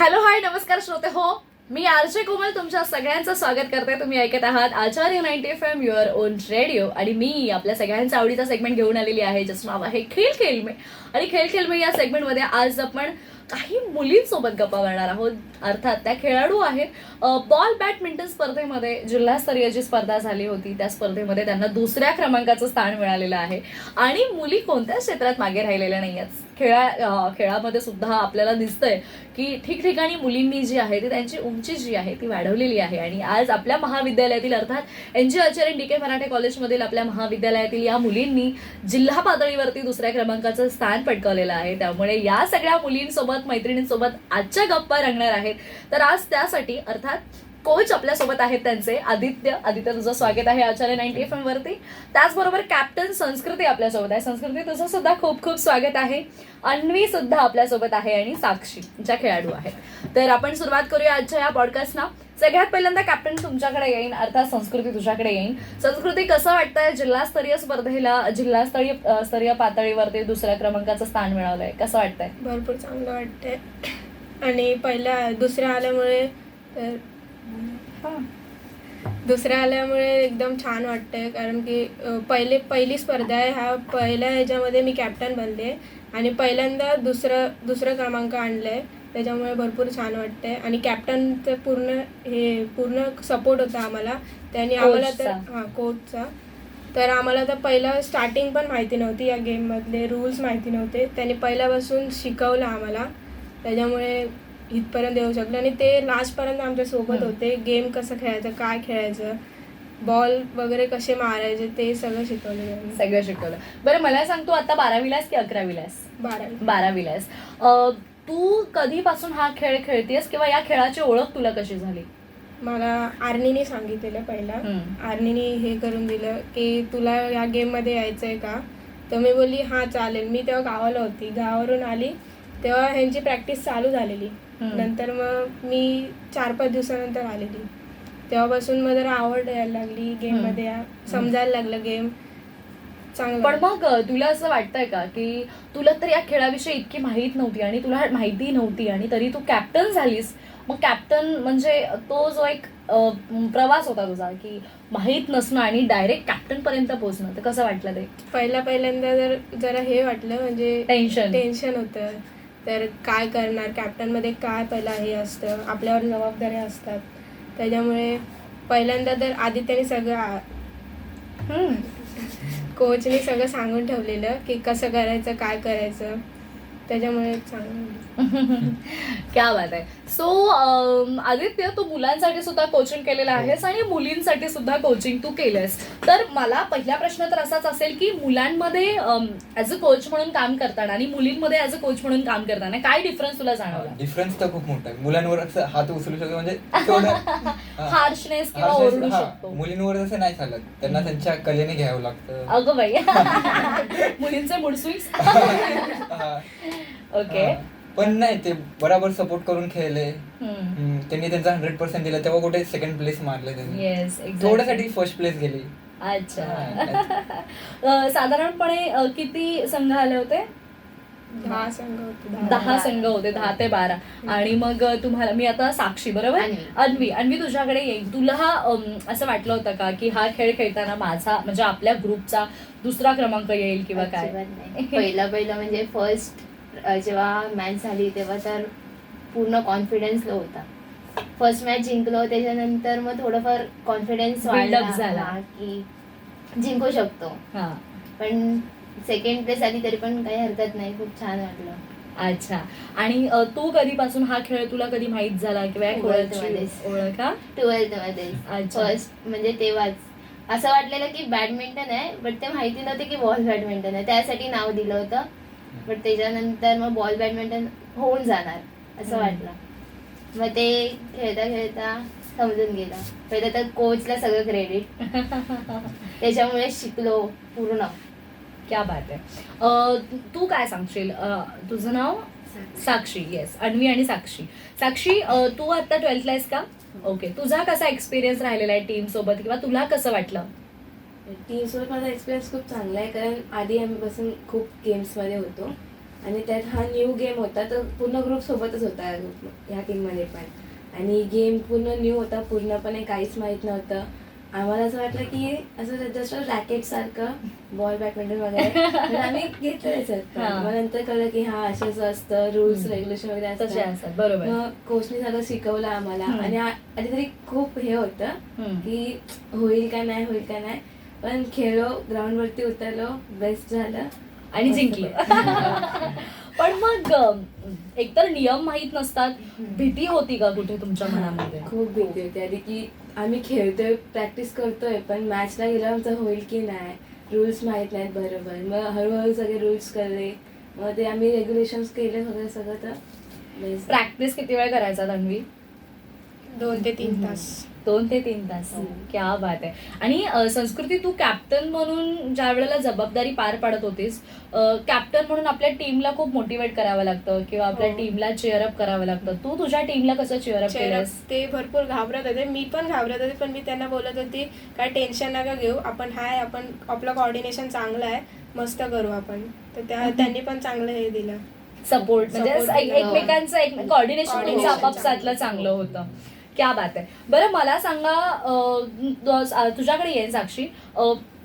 Hello hi नमस्कार श्रोते हो, मी आरजे कोमल तुमच्या सगळ्यांचं स्वागत करते. तुम्ही ऐकत आहात आचार्य 90 FM युअर ओन रेडिओ. आणि मी आपल्या सगळ्यांचा आवडीचा सेगमेंट घेऊन आलेली आहे, ज्याचं नाव आहे खेळ खेळ में. आणि खेळ खेळ में या सेगमेंटमध्ये आज आपण काही मुलींसोबत गप्पा मारणार आहोत. अर्थात त्या खेळाडू आहेत. बॉल बॅडमिंटन स्पर्धेमध्ये जिल्हास्तरीय जी स्पर्धा झाली होती त्या स्पर्धेमध्ये त्यांना दुसऱ्या क्रमांकाचं स्थान मिळालेलं आहे. आणि मुली कोणत्याच क्षेत्रात मागे राहिलेल्या नाही आहेत. खेळामध्ये सुद्धा आपल्याला दिसतंय की ठिकठिकाणी मुलींनी जी आहे ती त्यांची उंची जी आहे ती वाढवलेली आहे. आणि आज आपल्या महाविद्यालयातील अर्थात NG आचार्य DK मराठे कॉलेजमधील आपल्या महाविद्यालयातील या मुलींनी जिल्हा पातळीवरती दुसऱ्या क्रमांकाचं स्थान पटकावलेलं आहे. त्यामुळे या सगळ्या मुलींसोबत मैत्रिणींसोबत आजच्या गप्पा रंगणार आहेत. तर आज त्यासाठी अर्थात कोच आपल्यासोबत आहेत त्यांचे आदित्य तुझं स्वागत आहे आचार्य 90 FM वरती. त्याचबरोबर कॅप्टन संस्कृती आपल्यासोबत आहे. संस्कृती तुझं सुद्धा खूप खूप स्वागत आहे. अन्वी सुद्धा आपल्यासोबत आहे आणि साक्षी ज्या खेळाडू आहेत. तर आपण सुरुवात करूया आजच्या या पॉडकास्टना. सगळ्यात पहिल्यांदा कॅप्टन तुमच्याकडे येईन, अर्थात संस्कृती तुझ्याकडे येईन. संस्कृती कसं वाटतंय जिल्हास्तरीय स्पर्धेला जिल्हास्तरीय पातळीवरती दुसऱ्या क्रमांकाचं स्थान मिळवलंय, कसं वाटतंय? भरपूर चांगलं वाटतंय. आणि दुसऱ्या आल्यामुळे एकदम छान वाटतंय, कारण की पहिली स्पर्धा आहे. पहिल्या ह्याच्यामध्ये मी कॅप्टन बनले आणि पहिल्यांदा दुसरं क्रमांक आणलंय. त्याच्यामुळे भरपूर छान वाटतंय. आणि कॅप्टनचं पूर्ण सपोर्ट होता आम्हाला. त्यांनी आम्हाला कोचचा. तर आम्हाला तर पहिलं स्टार्टिंग पण माहिती नव्हती, या गेममधले रूल्स माहिती नव्हते. त्यांनी पहिल्यापासून शिकवलं आम्हाला, त्याच्यामुळे इथपर्यंत येऊ शकलो. आणि ते लास्टपर्यंत आमच्या सोबत होते. गेम कसं खेळायचं, काय खेळायचं, बॉल वगैरे कसे मारायचे, ते सगळं शिकवलं. बरं मला सांग, तू आता 12वीला आहेस की 11वीला आहेस? 12वीला आहेस. तू कधीपासून हा खेळ खेळतेस किंवा या खेळाची ओळख तुला कशी झाली? मला आर्नीने सांगितलेलं पहिला. आर्नीने हे करून दिलं की तुला या गेममध्ये यायचंय का? तर मी बोलली हां चालेल. मी तेव्हा गावाला होती, गावावरून आली तेव्हा ह्यांची प्रॅक्टिस चालू झालेली. नंतर मग मी 4-5 दिवसानंतर आलेली. तेव्हापासून मग जरा आवड यायला लागली गेममध्ये, समजायला लागलं गेम चांगलं. पण मग तुला असं वाटतंय का की तुला तर या खेळाविषयी इतकी माहीत नव्हती आणि तुला माहिती नव्हती आणि तरी तू कॅप्टन झालीस? मग कॅप्टन म्हणजे तो जो एक प्रवास होता तुझा की माहीत नसणं आणि डायरेक्ट कॅप्टन पर्यंत पोहोचणं, तर कसं वाटलं ते? पहिल्यांदा जरा हे वाटलं, म्हणजे टेन्शन होतं. तर काय करणार, कॅप्टनमध्ये काय पहिला हे असतं, आपल्यावर जबाबदाऱ्या असतात. त्याच्यामुळे पहिल्यांदा तर आदित्यने सगळं कोचने सगळं सांगून ठेवलेलं की कसं करायचं, काय करायचं. त्याच्यामुळे चांगलं. क्या बात आहे. सो आदित्य, तू मुलांसाठी सुद्धा कोचिंग केलेलं आहेस आणि मुलींसाठी सुद्धा कोचिंग तू केलंस. तर मला पहिला प्रश्न तर असाच असेल की मुलांमध्ये ॲज अ कोच म्हणून काम करताना आणि मुलींमध्ये ॲज अ कोच म्हणून काम करताना काय डिफरन्स तुला जाणवला? डिफरन्स तर खूप मोठा आहे. मुलांवर असं हात उचलू शकतो, म्हणजे हार्शनेस किंवा ओरडू शकतो. मुलींवर असं नाही चालत, त्यांना त्यांच्या कलेने घ्यावं लागतं. अगं बाई, मुलींचे मूड स्विंग्स. ओके. पण नाही, ते बरोबर सपोर्ट करून खेळले. त्यांनी त्यांचा 100% दिला, तेव्हा कुठे सेकंड प्लेस मारले त्यांनी. थोड्यासाठी फर्स्ट प्लेस गेली. अच्छा. साधारणपणे किती संघ आले होते? 10 संघ होते. 10 संघ होते, 10 ते 12. आणि मग तुम्हाला, मी आता साक्षी बरोबर, अन्वी तुझ्याकडे येईल. तुला असं वाटलं होतं का की हा खेळ खेळताना माझा म्हणजे आपल्या ग्रुपचा दुसरा क्रमांक येईल किंवा काय? पहिला म्हणजे फर्स्ट जेव्हा मॅच झाली तेव्हा तर पूर्ण कॉन्फिडन्स लो होता. फर्स्ट मॅच जिंकलो, त्याच्यानंतर मग थोडंफार कॉन्फिडन्स झाला की जिंकू शकतो. पण सेकंड प्लेस आली तरी पण काही हरकत नाही, खूप छान वाटलं. अच्छा. आणि तू कधीपासून हा खेळ तुला कधी माहित झाला किंवा ओळख? 12th मध्ये फर्स्ट, म्हणजे तेव्हाच असं वाटलेलं की बॅडमिंटन आहे, बट ते माहिती नव्हते की बॉल बॅडमिंटन आहे. त्यासाठी नाव दिलं होतं, बट त्याच्यानंतर मग बॉल बॅडमिंटन होऊन जाणार असं वाटलं. मग ते खेळता समजून गेलं. पहिलं तर कोचला सगळं क्रेडिट, त्याच्यामुळे शिकलो पूर्ण. क्या बात आहे. तू काय सांगशील? तुझं नाव साक्षी. येस, अन्वी आणि साक्षी, तू आता 12th ला आहेस का? ओके. तुझा कसा एक्सपिरियन्स राहिलेला आहे टीम सोबत किंवा तुला कसं वाटलं? टीमसोबत माझा एक्सपिरियन्स खूप चांगला आहे, कारण आधी आम्हीपासून खूप गेम्समध्ये होतो आणि त्यात हा न्यू गेम होता, तर पूर्ण ग्रुप सोबतच होता ह्या टीममध्ये पण. आणि गेम पूर्ण न्यू होता, पूर्णपणे काहीच माहीत नव्हतं. आम्हाला असं वाटलं की असं जसं रॅकेट सारखं बॉल बॅडमिंटन वगैरे तर आम्ही घेतलं त्याच्यात. मग नंतर कळलं की हा असं असतं, रूल्स रेग्युलेशन वगैरे तसे असतात. असतात, बरोबर. मग कोचने सगळं शिकवलं आम्हाला. आणि आधी तरी खूप हे होतं की होईल का नाही, पण खेळलो, ग्राउंड वरती उतरलो, बेस्ट झालं आणि जिंकले. पण मग एकतर नियम माहित नसतात, भीती होती का कुठे तुमच्या मनामध्ये? खूप भीती होती आधी की आम्ही खेळतोय, प्रॅक्टिस करतोय, पण मॅचला गेल्यावर आमचं होईल की नाही, रूल्स माहित नाहीत बरोबर. मग हळूहळू सगळे रूल्स कळले, मग ते आम्ही रेग्युलेशन्स केले वगैरे सगळं. तर प्रॅक्टिस किती वेळ करायचा तन्वी? 2 ते 3 तास. 2 ते 3 तास. क्या बात आहे. आणि संस्कृती, तू कॅप्टन म्हणून ज्या वेळेला जबाबदारी पार पाडत होतीस, कॅप्टन म्हणून आपल्या टीमला खूप मोटिवेट करावं लागतं किंवा आपल्या टीमला चेअरअप करावं लागतं. तू तुझ्या टीमला कसं चेअरअप केलंस? ते भरपूर घाबरत होते, मी पण घाबरत होते, पण मी त्यांना बोलत होती काय टेन्शन नका घेऊ, आपण आपलं कॉर्डिनेशन चांगलं आहे, मस्त करू आपण. तर त्यांनी पण चांगलं हे दिलं, सपोर्ट. म्हणजे एकमेकांचं कॉर्डिनेशन Coordination आपापसातलं चांगलं होतं. क्या बात आहे. बरं मला सांगा, तुझ्याकडे येईन साक्षी,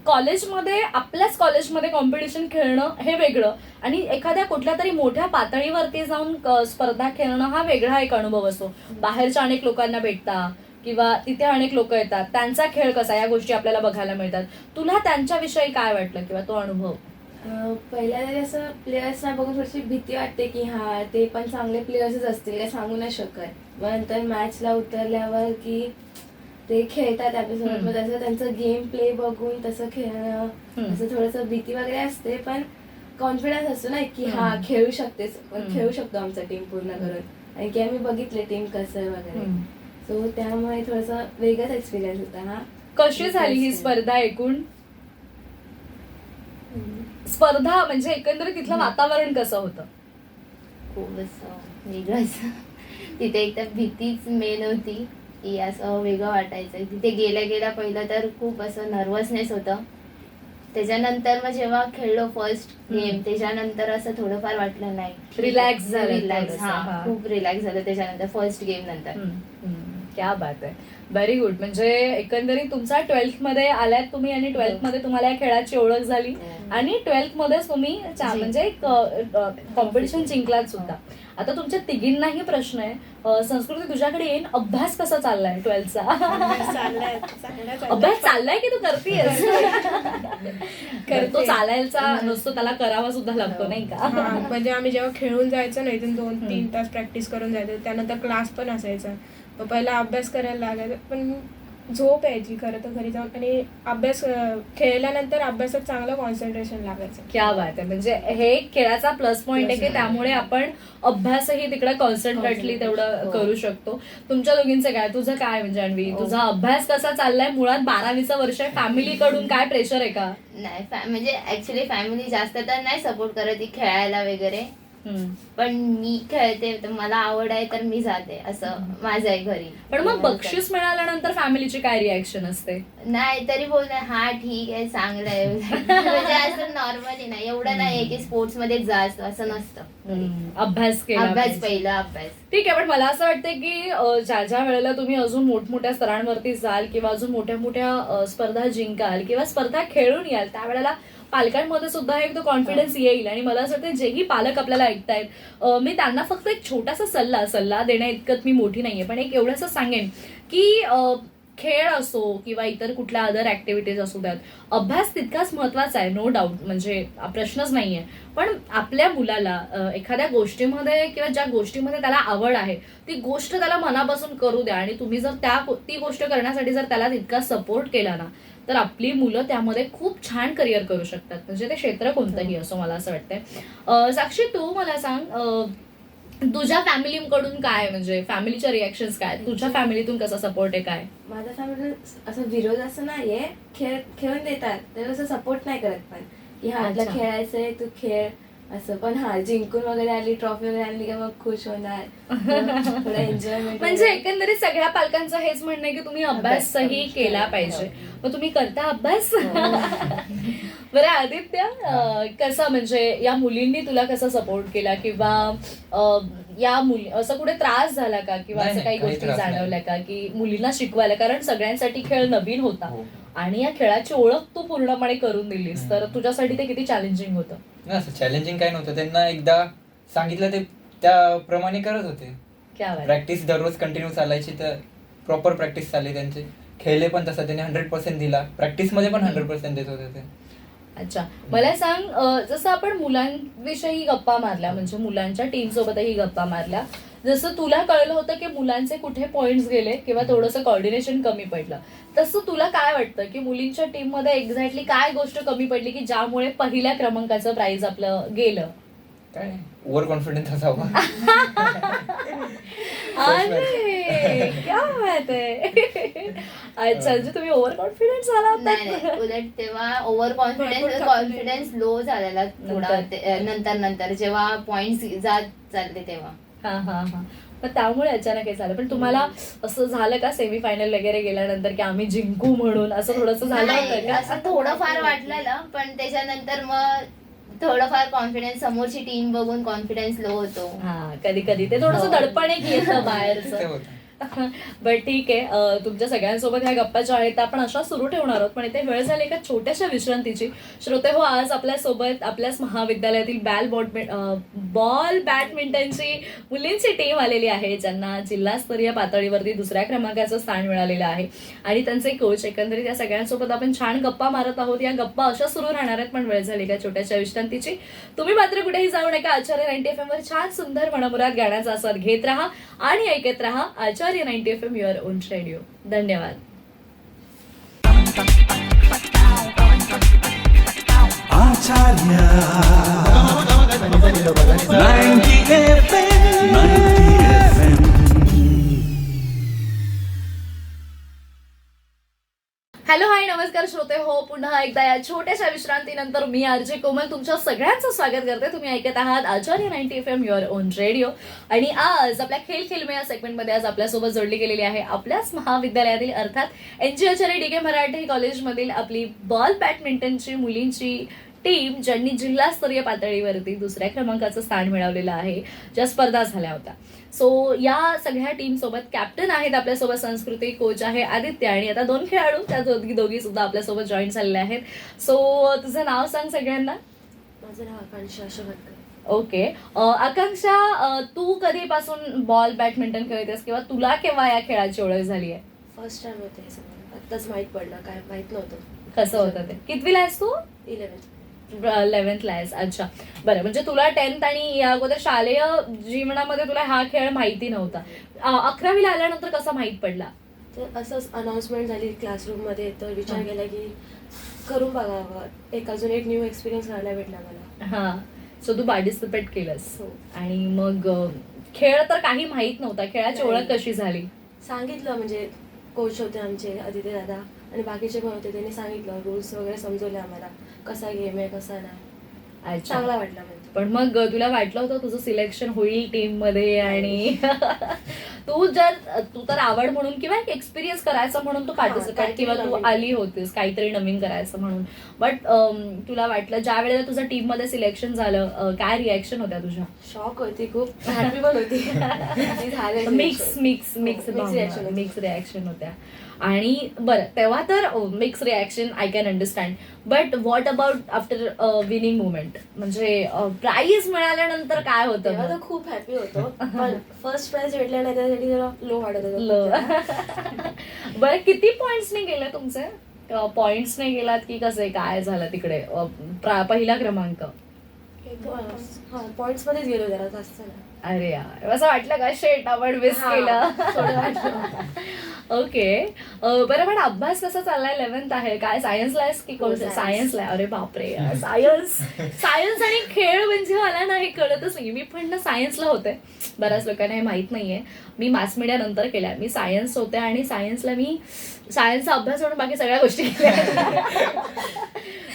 कॉलेजमध्ये, आपल्याच कॉलेजमध्ये कॉम्पिटिशन खेळणं हे वेगळं, आणि एखाद्या कुठल्या तरी मोठ्या पातळीवरती जाऊन स्पर्धा खेळणं हा वेगळा एक अनुभव असतो. बाहेरच्या अनेक लोकांना भेटता किंवा तिथे अनेक लोक येतात, त्यांचा खेळ कसा, या गोष्टी आपल्याला बघायला मिळतात. तुला त्यांच्याविषयी काय वाटलं किंवा तो अनुभव? पहिल्या तरी असं प्लेयर्सना बघून थोडीशी भीती वाटते की हा ते पण चांगले प्लेयर्सच असतील, काय सांगू नाही शकत. मग नंतर मॅचला उतरल्यावर की ते खेळतात आपल्यासोबत, मग तसं त्यांचं गेम प्ले बघून तसं खेळणं, असं थोडंसं भीती वगैरे असते, पण कॉन्फिडन्स असतो ना की हा खेळू शकतेस, खेळू शकतो आमचा टीम पूर्ण करून, आणि की आम्ही बघितले टीम कसं वगैरे. सो त्यामुळे थोडासा वेगळाच एक्सपिरियन्स होता हा. कशी झाली ही स्पर्धा एकूण? स्पर्धा म्हणजे एकंदरीत तिथलं वातावरण कसं होतं? खूप असं वेगळंच. तिथे एक तर भीतीच मेन होती की असं वेगळं वाटायचं. तिथे गेल्या पहिलं तर खूप असं नर्वसनेस होतं. त्याच्यानंतर मग जेव्हा खेळलो फर्स्ट गेम, त्याच्यानंतर असं थोडंफार वाटलं नाही, रिलॅक्स झालं. रिलॅक्स. हा, खूप रिलॅक्स झालं त्याच्यानंतर, फर्स्ट गेम नंतर. क्या बात आहे, व्हेरी गुड. म्हणजे एकंदरीत तुमचा 12th मध्ये आलात तुम्ही, आणि 12th मध्ये तुम्हाला या खेळाची ओळख झाली, आणि 12th मध्येच तुम्ही म्हणजे कॉम्पिटिशन जिंकलात सुद्धा. आता तुमच्या तिघींनाही प्रश्न आहे. संस्कृती, तुझ्याकडे येईन, अभ्यास कसा चाललाय 12thचा? अभ्यास चाललाय की तू करतेस? तो चालायचा नसतो, त्याला करावा सुद्धा लागतो, नाही का? म्हणजे आम्ही जेव्हा खेळून जायचो ना, इथून 2-3 तास प्रॅक्टिस करून जायचं, त्यानंतर क्लास पण असायचा. मग पहिला अभ्यास करायला लागायचा, पण झोप यायची खरं तर घरी जाऊन, आणि अभ्यास खेळल्यानंतर अभ्यासात चांगलं कॉन्सन्ट्रेशन लागायचं. क्या बात आहे. म्हणजे हे खेळाचा प्लस पॉइंट आहे की त्यामुळे आपण अभ्यासही तिकडे कॉन्सन्ट्रेटली तेवढं करू शकतो. तुमच्या दोघींचं काय, तुझं काय म्हणजे अन्वी, तुझा अभ्यास कसा चाललाय? मुळात 12वीचं वर्ष आहे, फॅमिली कडून काय प्रेशर आहे का? नाही, म्हणजे ऍक्च्युली फॅमिली जास्त तर नाही सपोर्ट करत खेळायला वगैरे, पण मी खेळते, तर मला आवड आहे तर मी जाते, असं माझं आहे घरी. पण मग बक्षीस मिळाल्यानंतर फॅमिलीची काय रिॲक्शन असते? नाही, तरी बोलणार हा ठीक आहे, चांगलं आहे. म्हणजे असं नॉर्मली नाही, एवढं नाही की स्पोर्ट्स मध्ये जास्त असं नसतं. अभ्यास केला, अभ्यास पहिला अभ्यास. ठीक आहे. पण मला असं वाटतं की ज्या वेळेला तुम्ही अजून मोठमोठ्या स्तरांवरती जाल किंवा अजून मोठ्या मोठ्या स्पर्धा जिंकाल किंवा स्पर्धा खेळून याल, त्यावेळेला पालकांमध्ये सुद्धा एक तो कॉन्फिडन्स येईल. आणि मला असं वाटतं जेही पालक आपल्याला ऐकतायत, मी त्यांना फक्त एक छोटासा सल्ला देण्या इतकं मी मोठी नाहीये, पण एक एवढंसं सांगेन की खेळ असो किंवा इतर कुठल्या अदर ऍक्टिव्हिटीज असू द्यात, अभ्यास तितकाच महत्वाचा आहे, नो डाऊट, म्हणजे प्रश्नच नाहीये. पण आपल्या मुलाला एखाद्या गोष्टीमध्ये किंवा ज्या गोष्टीमध्ये त्याला आवड आहे ती गोष्ट त्याला मनापासून करू द्या, आणि तुम्ही जर ती गोष्ट करण्यासाठी जर त्याला तितका सपोर्ट केला ना, तर आपली मुलं त्यामध्ये खूप छान करिअर करू शकतात. म्हणजे ते क्षेत्र कोणतंही असो, मला असं वाटतंय. साक्षी, तू मला सांग, तुझ्या फॅमिलीकडून काय, म्हणजे फॅमिलीच्या रिॲक्शन्स काय, तुझ्या फॅमिलीतून कसा सपोर्ट आहे काय? माझ्या फॅमिली असं विरोध असं नाहीये, खेळून देतात, तर असं सपोर्ट नाही करत, पण की हा आपला खेळायचंय तू खेळ असं. पण हा जिंकून वगैरे आली, ट्रॉफी वगैरे आणली की मग खुश होणार, थोडा एन्जॉयमेंट. म्हणजे एकंदरीत सगळ्या पालकांचं हेच म्हणणं आहे की तुम्ही अभ्यासही केला पाहिजे. मग तुम्ही करता अभ्यास? बरं आदित्य, कसं म्हणजे या मुलींनी तुला कसा सपोर्ट केला किंवा या मुली असं कुठे त्रास झाला का किंवा नाही, असं काही काही गोष्टी त्रास नाही. जाणवल्या का की मुलींना शिकवायला, कारण सगळ्यांसाठी खेळ नवीन होता हो. आणि या खेळाची ओळख तू पूर्णपणे करून दिलीस, तर हम्म. तुझ्यासाठी ते किती चॅलेंजिंग होतं? नाही, असं चॅलेंजिंग काय नव्हतं. त्यांना एकदा सांगितलं ते त्याप्रमाणे करत होते. क्या बात. प्रॅक्टिस दररोज कंटिन्यू चालायची, तर प्रॉपर प्रॅक्टिस चालली त्यांची. खेळले पण तसं त्यांनी 100% दिला. प्रॅक्टिसमध्ये पण 100% देत होते ते. अच्छा, मला सांग, जसं आपण मुलांविषयी गप्पा मारल्या, म्हणजे मुलांच्या टीम सोबतही गप्पा मारल्या, जसं तुला कळलं होतं की मुलांचे कुठे पॉइंट्स गेले किंवा थोडंसं कॉर्डिनेशन कमी पडलं, तसं तुला काय वाटतं की मुलींच्या टीम मध्ये एक्झॅक्टली काय गोष्ट कमी पडली की ज्यामुळे पहिल्या क्रमांकाचं प्राइज आपलं गेलं? काय ओव्हर कॉन्फिडन्स असावा. अरे क्या बात आहे. अच्छा, म्हणजे तुम्ही ओव्हर कॉन्फिडन्स झाला नाही होता? उलट तेव्हा ओव्हर कॉन्फिडन्स लो झालेला थोडा नंतर जेव्हा पॉइंट जात चालले तेव्हा. हा हा हा. पण त्यामुळे अचानक हे झालं. पण तुम्हाला असं झालं का सेमीफायनल वगैरे गेल्यानंतर की आम्ही जिंकू म्हणून, असं थोडंसं झालं नाही, होतं का? असं थोडंफार वाटलेलं, पण त्याच्यानंतर मग थोडंफार कॉन्फिडन्स, समोरची टीम बघून कॉन्फिडन्स लो होतो. हा, कधी कधी ते थोडंसं दडपण एक येतं ते बाहेरचं. होतं. बट ठीक आहे, तुमच्या सगळ्यांसोबत ह्या गप्पा ज्या आहेत त्या आपण अशा सुरू ठेवणार आहोत, पण इथे वेळ झाली एका छोट्याशा विश्रांतीची. श्रोते हो, आज आपल्यासोबत आपल्याच महाविद्यालयातील बॉल बॅडमिंटनची मुलींची टीम आलेली आहे, ज्यांना जिल्हास्तरीय पातळीवरती 2ऱ्या क्रमांकाचं स्थान मिळालेलं आहे आणि त्यांचे कोच. एकंदरीत या सगळ्यांसोबत आपण छान गप्पा मारत आहोत. या गप्पा अशा सुरू राहणार आहेत, पण वेळ झाली एका छोट्याशा विश्रांतीची. तुम्ही मात्र कुठेही जाऊ नका. आचार्य 90 FM वर छान सुंदर मनमुराद गाण्याचा आस्वाद घेत राहा आणि ऐकत राहा आचार्य 90 FM युअर ओन रेडिओ. धन्यवाद. Acharya 90 FM 90 FM. हॅलो, हाय, नमस्कार श्रोते हो, पुन्हा एकदा या छोट्याशा विश्रांतीनंतर मी आरजे कोमल तुमच्या सगळ्यांचं स्वागत करते. तुम्ही ऐकत आहात आचार्य 90 FM युअर ओन रेडिओ. आणि आज आपल्या खेळ खेळमे या सेगमेंटमध्ये आज आपल्यासोबत जोडली गेलेली आहे आपल्याच महाविद्यालयातील, अर्थात NG आचार्य DK मराठे कॉलेजमधील आपली बॉल बॅडमिंटनची मुलींची टीम, ज्यांनी जिल्हास्तरीय पातळीवरती 2ऱ्या क्रमांकाचं स्थान मिळवलेलं आहे, ज्या स्पर्धा झाल्या होत्या. सो या सगळ्या टीम सोबत कॅप्टन आहेत आपल्यासोबत संस्कृती, कोच आहे आदित्य, आणि आता 2 खेळाडू त्या दोघी सुद्धा आपल्यासोबत जॉईन झालेले आहेत. सो तुझं नाव सांग सगळ्यांना. माझं नाव आकांक्षा अशोक. ओके, आकांक्षा, तू कधीपासून बॉल बॅडमिंटन खेळतेस किंवा तुला केव्हा या खेळाची ओळख झाली आहे? फर्स्ट टाइम होते हे सगळं, आत्ताच माहीत पडलं, काय माहीत नव्हतं. कसं होतं ते? कितवीला आहेस तू? 11th आहेस. अच्छा, बरं, म्हणजे तुला 10th आणि या अगोदर शालेय जीवनामध्ये तुला हा खेळ माहिती नव्हता. 11वीला आल्यानंतर कसा माहीत पडला? तर असंच अनाऊन्समेंट झाली क्लासरूममध्ये, तर विचार केला की करून बघावं, अजून एक न्यू एक्सपिरियन्स करायला भेटला मला. हा, सो तू पार्टिसिपेट केलंस. हो. आणि मग खेळ तर काही माहित नव्हता, खेळाची नाही. ओळख कशी झाली? सांगितलं, म्हणजे कोच होते आमचे आदित्य दादा आणि बाकीचे पण होते, त्यांनी सांगितलं, रूल्स वगैरे समजवले आम्हाला, कसा गेम आहे कसा नाही. अच्छा, चांगला वाटला म्हणजे. पण मग तुला वाटलं होतं तुझं सिलेक्शन होईल टीम मध्ये? आणि तू तर आवड म्हणून किंवा एक एक्सपिरियन्स करायचं म्हणून तू पार्टिसिपेट काहीतरी किंवा तू नवीन. आली होतीस काहीतरी नवीन करायचं म्हणून, बट तुला वाटलं ज्या वेळेला तुझं टीम मध्ये सिलेक्शन झालं, काय रिॲक्शन होत्या तुझ्या? शॉक होती, खूप हॅपी पण होती. ती झालं मिक्स रिॲक्शन होत्या. आणि बरं, तेव्हा तर mix reaction I can understand, but what about after winning movement, म्हणजे प्राइज मिळाल्यानंतर काय तेव्हा होतं? तर खूप हॅपी होतो, पण फर्स्ट प्राइज भेटला नाही त्यासाठी जरा लो वाटत होतं. बरं, किती पॉइंट्सने गेले तुमचे? पॉइंट्सने गेलात की कसे, काय झालं तिकडे? पहिला क्रमांक? पॉइंट्स मध्येच गेलो जरा, जास्त नाही. अरे यार, असं वाटलं का शेट आपण मिस केलं? थोडं वाटलं. ओके, बरं, पण अभ्यास कसा चाललाय? 11th आहे, काय सायन्सला आहेस की कोण? science. सायन्सला. अरे बापरे, सायन्स आणि खेळ म्हणजे मला ना हे कळतच नाही. मी पण ना सायन्सला होते, बऱ्याच लोकांना हे माहित नाहीये, मी मास मीडिया नंतर केल्या. मी सायन्स होते आणि सायन्सला मी सायन्सचा अभ्यास म्हणून बाकी सगळ्या गोष्टी केल्या.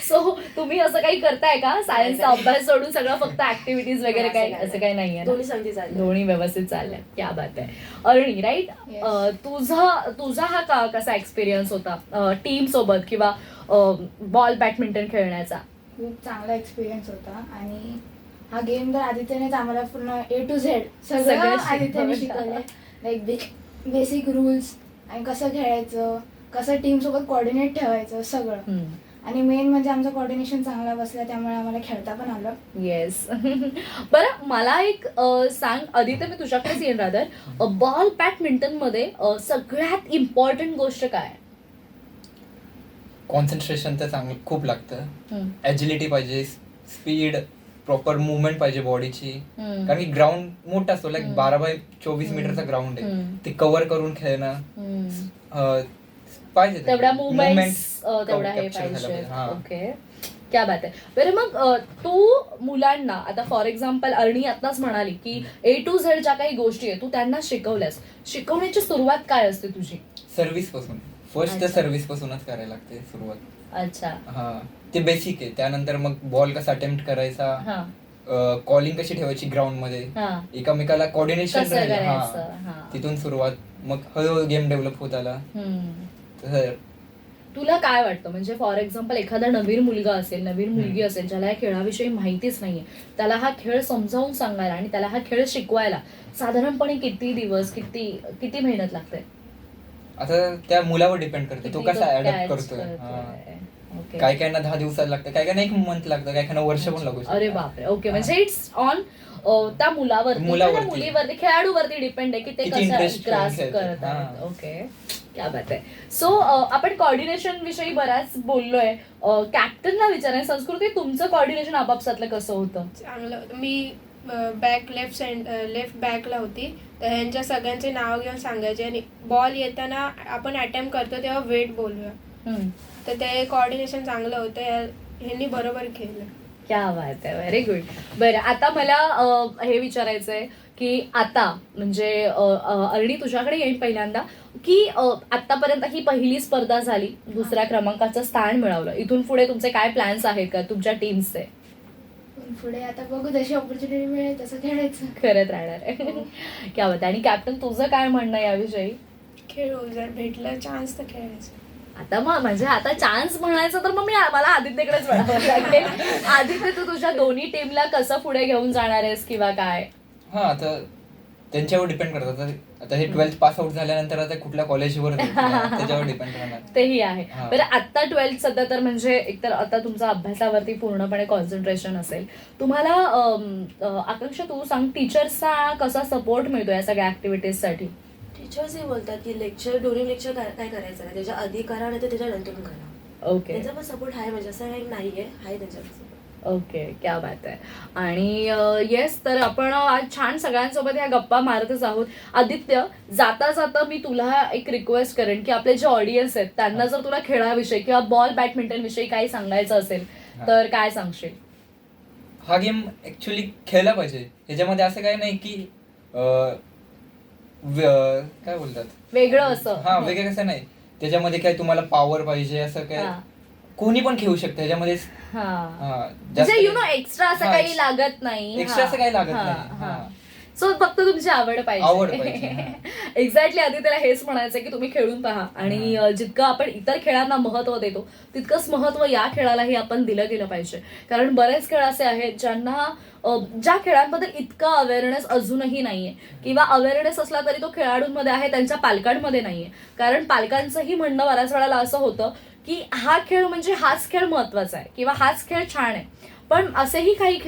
सो सो तुम्ही असं काही करताय का सायन्सचा अभ्यास सोडून सगळं फक्त ऍक्टिव्हिटीज वगैरे काही असं काही नाहीये दोन्ही संगती चालली. दोन्ही व्यवस्थित चालल्या. क्या बात आहे. अरणी राईट, तुझा हा कसा एक्सपिरियन्स होता टीम सोबत किंवा बॉल बॅडमिंटन खेळण्याचा? खूप चांगला एक्सपिरियन्स होता आणि हा गेम तर आदित्यनेच आम्हाला पूर्ण A to Z सगळं आदित्यने शिकवलंय. लाईक बेसिक रूल्स आणि कसं खेळायचं, कसं टीम सोबत कोऑर्डिनेट ठेवायचं सगळं. आणि मेन म्हणजे आमचं कोऑर्डिनेशन चांगला बसला त्यामुळे आम्हाला खेळता पण आलं. येस. बरं मला एक सांग आदित्य, मी तुझ्याकडेच येईन रादर, बॉल बॅडमिंटन मध्ये सगळ्यात इम्पॉर्टंट गोष्ट काय? कॉन्सन्ट्रेशन तर चांगलं खूप लागतं. ऍजिलिटी पाहिजे, स्पीड, प्रॉपर मुवमेंट पाहिजे बॉडीची. कारण की ग्राउंड मोठा असतो, लाईक 12x24 मीटरचा ग्राउंड आहे. ते कव्हर करून खेळणं पाहिजे, तेवढा मुवमेंट तेवढा हे पाहिजे. ओके, क्या बात आहे. बरं मग तू मुलांना आता फॉर एक्झाम्पल अरणी आताच म्हणाली की A to Z ज्या काही गोष्टी आहे तू त्यांना शिकवल्यास, शिकवण्याची सुरुवात काय असते तुझी? सर्व्हिस पासून. फर्स्ट तर सर्व्हिस पासूनच करायला लागते सुरुवात. अच्छा. हा, ते बेसिक आहे. त्यानंतर मग बॉल कसा अटेम्प्ट करायचा, कॉलिंग कशी ठेवायची ग्राउंड मध्ये, एकामेकाला कोऑर्डिनेशन तिथून सुरुवात. मग हळूहळू गेम डेव्हलप होत आला. तुला काय वाटतं, म्हणजे फॉर एक्झाम्पल एखादा नवीन मुलगा असेल, नवीन मुलगी असेल, ज्याला या खेळाविषयी माहितीच नाहीये, त्याला हा खेळ समजावून सांगायला आणि त्याला हा खेळ शिकवायला साधारणपणे किती दिवस, किती मेहनत लागते? आता त्या मुलावर डिपेंड करते, तो कसा अडॅप्ट करतोय. काय कायना 10 दिवसात लागतं, काय काय 1 मंथ लागतं, काय काय वर्ष पण लागू शकतं. अरे बापरे. ओके, म्हणजे इट्स ऑन त्या मुलीवरती, खेळाडूवरती डिपेंड आहे की ते कसं ग्रास्प करतात. ओके, क्या बात आहे. सो आपण कोऑर्डिनेशन विषयी बऱ्याच बोललोय. कॅप्टनला विचाराय, संस्कृती तुमचं कोऑर्डिनेशन आपापसातलं कसं होतं? चांगलं होतं. मी बॅक लेफ्ट बॅकला होती, तर ह्यांच्या सगळ्यांचे नाव घेऊन सांगायचे आणि बॉल येताना आपण अटेम्प्ट करतो तेव्हा वेट बोलूया. तर ते कोऑर्डिनेशन चांगलं होतं, ह्यांनी बरोबर खेळलं. क्या बात आहे, व्हेरी गुड. बरं आता मला हे विचारायचंय की आता म्हणजे अरणी तुझ्याकडे येईल पहिल्यांदा, की आतापर्यंत ही पहिली स्पर्धा झाली, दुसऱ्या क्रमांकाचं स्थान मिळवलं, इथून पुढे तुमचे काय प्लॅन्स आहेत का तुमच्या टीमचे? पुढे आता बघू, जशी ऑपॉर्च्युनिटी मिळेल तसं खेळायचं, करत राहणार आहे. क्या बात. आणि कॅप्टन तुझं काय म्हणणं याविषयी? खेळू, जर भेटलं चान्स तर खेळायचं. आता मग म्हणजे आता चान्स म्हणायचं तर मग मला आदित्यकडेच म्हणावं लागेल. आदित्य, तू तुझ्या दोन्ही टीमला कसं पुढे घेऊन जाणार आहेस किंवा काय? हा, आता त्यांच्यावर डिपेंड करतात. आता हे 12th पास आउट झाल्यानंतर आता कुठल्या कॉलेजवर त्याच्यावर डिपेंड राहणार. तेही आहे. बरं आता 12th सध्या तर म्हणजे एकतर आता तुमचा अभ्यासावरती पूर्णपणे कॉन्सन्ट्रेशन असेल. तुम्हाला आकांक्षा तू सांग, टीचर्सचा कसा सपोर्ट मिळतो या सगळ्या ऍक्टिव्हिटीजसाठी? टीचर्सही बोलतात की ड्युरिंग लेक्चर काय करायचं नाही, त्याच्या आधी करा नाही तर त्याच्या नंतर करा. ओके, त्यांचा पण सपोर्ट आहे, म्हणजे असं नाहीये, आहे त्यांचा सपोर्ट. ओके, क्या बात आहे. आणि येस, तर आपण आज छान सगळ्यांसोबत ह्या गप्पा मारतच आहोत. आदित्य, जाता जाता मी तुला एक रिक्वेस्ट करेन की आपले जे ऑडियन्स आहेत त्यांना जर तुला खेळाविषयी किंवा बॉल बॅडमिंटन विषयी काही सांगायचं असेल तर काय सांगशील? हा गेम ऍक्च्युअली खेळला पाहिजे. ह्याच्यामध्ये असं काही नाही की काय बोलतात वेगळं असं. हा, वेगळं कसं नाही. त्याच्यामध्ये काय तुम्हाला पॉवर पाहिजे असं काय, कोणी पण खेळू शकतं ह्याच्यामध्ये. म्हणजे एक्स्ट्रा असं काही लागत नाही. एक्स्ट्रा असं काही लागत नाही. सो फक्त तुमची आवड पाहिजे. एक्झॅक्टली. आधी त्याला हेच म्हणायचं की तुम्ही खेळून पहा आणि जितकं आपण इतर खेळांना महत्व देतो तितकंच महत्व या खेळालाही आपण दिलं गेलं पाहिजे. कारण बरेच खेळ असे आहेत ज्या खेळांबद्दल इतका अवेअरनेस अजूनही नाहीये, किंवा अवेअरनेस असला तरी तो खेळाडूंमध्ये आहे, त्यांच्या पालकांमध्ये नाहीये. कारण पालकांचंही म्हणणं बऱ्याच वेळेला असं होतं की हा खेळ म्हणजे हाच खेळ महत्वाचा आहे किंवा हाच खेळ छान आहे. पण असेही काही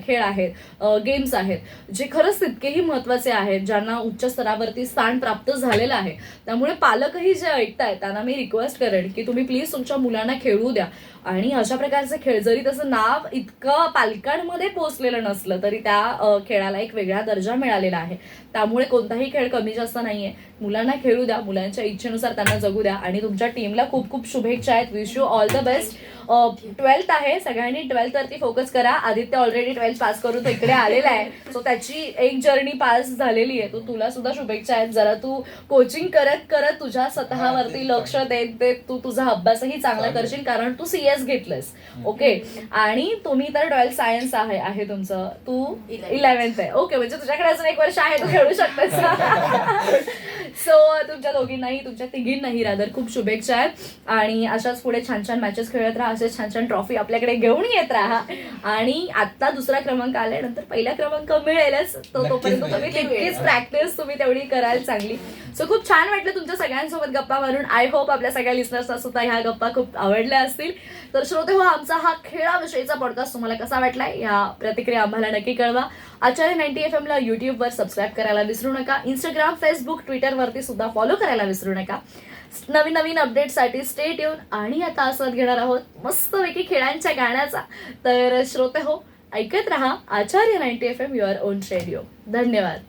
खेळ आहेत, गेम्स आहेत जे खरंच तितकेही महत्वाचे आहेत, ज्यांना उच्च स्तरावरती स्थान प्राप्त झालेलं आहे. त्यामुळे पालकही जे ऐकतायत त्यांना मी रिक्वेस्ट करेन की तुम्ही प्लीज तुमच्या मुलांना खेळू द्या. आणि अशा प्रकारचे खेळ, जरी त्याचं नाव इतकं पालकांमध्ये पोहोचलेलं नसलं तरी त्या खेळाला एक वेगळा दर्जा मिळालेला आहे. त्यामुळे कोणताही खेळ कमी जास्त नाहीये. मुलांना खेळू द्या, मुलांच्या इच्छेनुसार त्यांना जगू द्या. आणि तुमच्या टीमला खूप खूप शुभेच्छा आहेत. Wish you all the best. 12th आहे, सगळ्यांनी 12th वरती फोकस करा. आदित्य ऑलरेडी 12th पास करून तो इकडे आलेला आहे, सो त्याची एक जर्नी पास झालेली आहे. तो तुला सुद्धा शुभेच्छा आहेत. जरा तू कोचिंग करत करत तुझ्या स्वतःवरती लक्ष देत देत तू तुझा अभ्यासही चांगला करशील, कारण तू CS घेतलंस. ओके, आणि तुम्ही तर 12th सायन्स आहे तुमचं, तू 11th आहे. ओके, म्हणजे तुझ्याकडे अजून 1 वर्ष आहे, तू खेळू शकतेस. सो तुमच्या दोघींनाही, तुमच्या तिघींनाही रादर खूप शुभेच्छा आहेत. आणि अशाच पुढे छान छान मॅचेस खेळत राहा, असेच छान छान ट्रॉफी आपल्याकडे घेऊन येत राहा. आणि आता 2रा क्रमांक आल्यानंतर 1ला क्रमांक मिळेलच, तोपर्यंत तुम्ही तितकीच प्रॅक्टिस तुम्ही तेवढी कराल चांगली. सो खूप छान वाटलं तुमच्या सगळ्यांसोबत गप्पा मारून. आय होप आपल्या सगळ्या लिस्नर्सना सुद्धा ह्या गप्पा खूप आवडल्या असतील. तर श्रोते हो, आमचा हा खेळाविषयीचा पॉडकास्ट तुम्हाला कसा वाटलाय ह्या प्रतिक्रिया आम्हाला नक्की कळवा. आचार्य 90 FM ला युट्यूबवर सबस्क्राईब करायला विसरू नका. इंस्टाग्राम, फेसबुक, ट्विटरवरती सुद्धा फॉलो करायला विसरू नका. नवीन नवीन अपडेटसाठी स्टे ट्यून. आणि आता आस्वाद घेणार आहोत मस्तपैकी खेळांच्या गाण्याचा. तर श्रोते हो, ऐकत रहा आचार्य 90 FM युअर ओन रेडिओ. धन्यवाद.